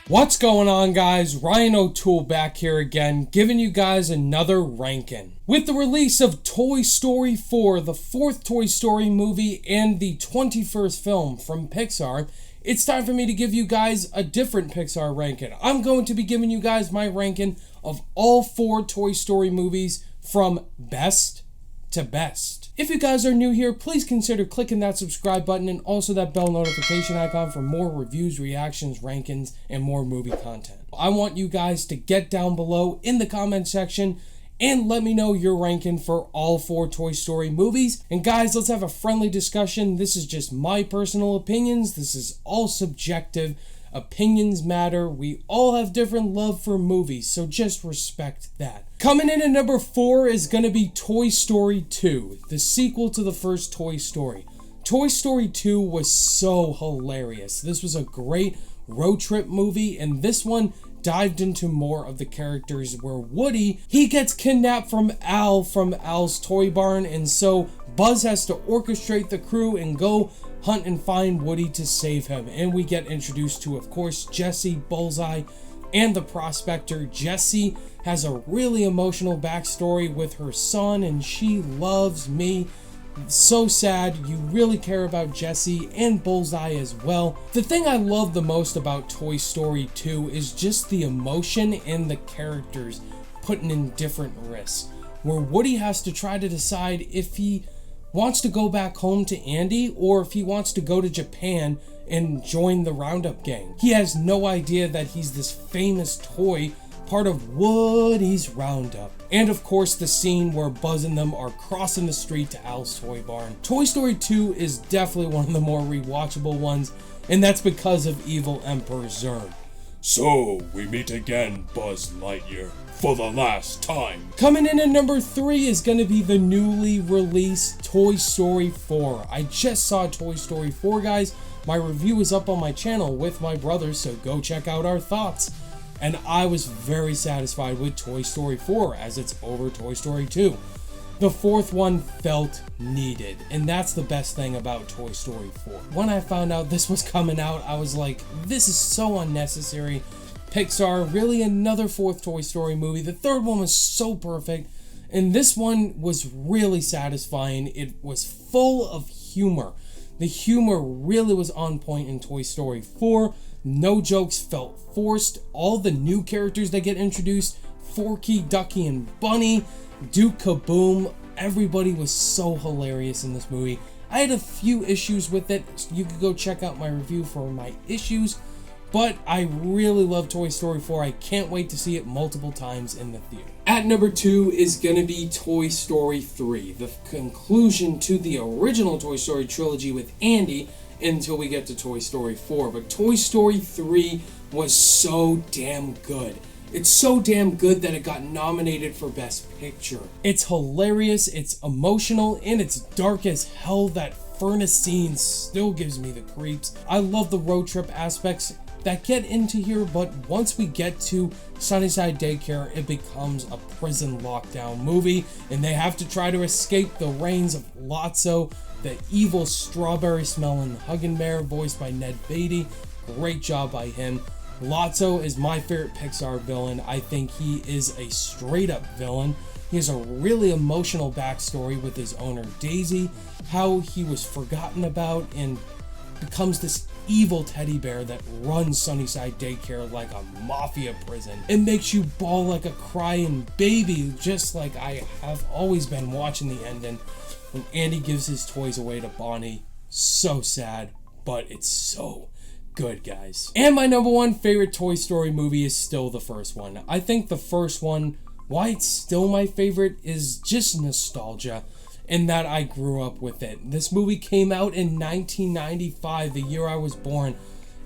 What's going on, guys? Ryan O'Toole back here again, giving you guys another ranking. With the release of Toy Story 4, the fourth Toy Story movie and the 21st film from Pixar, it's time for me to give you guys a different Pixar ranking. I'm going to be giving you guys my ranking of all four Toy Story movies from best to best. If you guys are new here, please consider clicking that subscribe button and also that bell notification icon for more reviews, reactions, rankings, and more movie content. I want you guys to get down below in the comment section and let me know your ranking for all four Toy Story movies. And guys, let's have a friendly discussion. This is just my personal opinions. This is all subjective. Opinions matter. We all have different love for movies, so just respect that. Coming in at number 4 is going to be Toy Story 2, the sequel to the first Toy Story. Toy Story 2 was so hilarious. This was a great road trip movie, and this one dived into more of the characters where Woody, he gets kidnapped from Al's toy barn, and so Buzz has to orchestrate the crew and go hunt and find Woody to save him. And we get introduced to, of course, Jessie, Bullseye, and the prospector. Jessie has a really emotional backstory with her son, and she loves me. So sad. You really care about Jessie and Bullseye as well. The thing I love the most about Toy Story 2 is just the emotion and the characters putting in different risks, where Woody has to try to decide if he wants to go back home to Andy or if he wants to go to Japan and join the Roundup gang. He has no idea that he's this famous toy, part of Woody's Roundup. And of course, the scene where Buzz and them are crossing the street to Al's toy barn. Toy Story 2 is definitely one of the more rewatchable ones, and that's because of Evil Emperor Zurg. So, we meet again, Buzz Lightyear, for the last time. Coming in at number 3 is going to be the newly released Toy Story 4. I just saw Toy Story 4, guys. My review is up on my channel with my brother, so go check out our thoughts. And I was very satisfied with Toy Story 4 as it's over Toy Story 2. The fourth one felt needed, and that's the best thing about Toy Story 4. When I found out this was coming out, I was like, this is so unnecessary. Pixar, really another fourth Toy Story movie. The third one was so perfect, and this one was really satisfying. It was full of humor. The humor really was on point in Toy Story 4. No jokes felt forced. All the new characters that get introduced, Forky, Ducky, and Bunny, Duke Kaboom, everybody was so hilarious in this movie. I had a few issues with it. You could go check out my review for my issues, but I really love Toy Story 4. I can't wait to see it multiple times in the theater. At number 2 is going to be Toy Story 3, the conclusion to the original Toy Story trilogy with Andy until we get to Toy Story 4. But Toy Story 3 was so damn good. It's so damn good that it got nominated for Best Picture. It's hilarious, it's emotional, and it's dark as hell. That furnace scene still gives me the creeps. I love the road trip aspects that get into here, but once we get to Sunnyside Daycare, it becomes a prison lockdown movie, and they have to try to escape the reigns of Lotso, the evil strawberry-smelling Huggin' Bear, voiced by Ned Beatty. Great job by him. Lotso is my favorite Pixar villain. I think he is a straight-up villain. He has a really emotional backstory with his owner Daisy, how he was forgotten about and becomes this evil teddy bear that runs Sunnyside Daycare like a mafia prison. It makes you bawl like a crying baby, just like I have always been watching the ending when Andy gives his toys away to Bonnie. So sad, but it's so good, guys. And my number 1 favorite Toy Story movie is still the first one. I think the first one, why it's still my favorite, is just nostalgia, and that I grew up with it. This movie came out in 1995, the year I was born,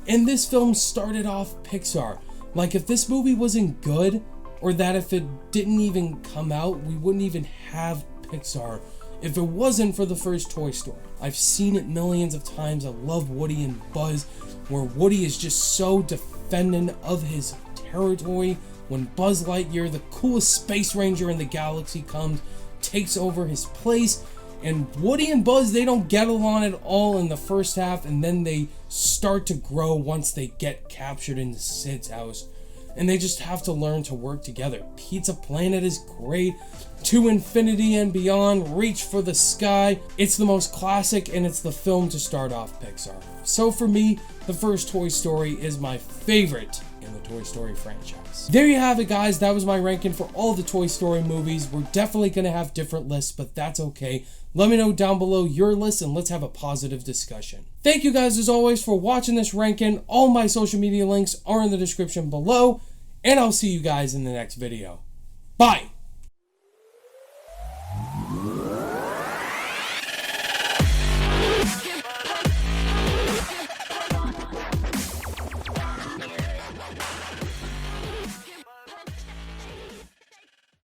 and this film started off Pixar. Like, if this movie wasn't good, or that if it didn't even come out, we wouldn't even have Pixar if it wasn't for the first Toy Story. I've seen it millions of times. I love Woody and Buzz, where Woody is just so defending of his territory. When Buzz Lightyear, the coolest space ranger in the galaxy, comes, takes over his place, And Woody and Buzz, they don't get along at all in the first half, and then they start to grow once they get captured into Sid's house. And they just have to learn to work together. Pizza Planet is great. To Infinity and Beyond, Reach for the Sky. It's the most classic, and it's the film to start off Pixar. So for me, the first Toy Story is my favorite in the Toy Story franchise. There you have it, guys. That was my ranking for all the Toy Story movies. We're definitely going to have different lists, but that's okay. Let me know down below your list, and let's have a positive discussion. Thank you guys, as always, for watching this ranking. All my social media links are in the description below, and I'll see you guys in the next video. Bye!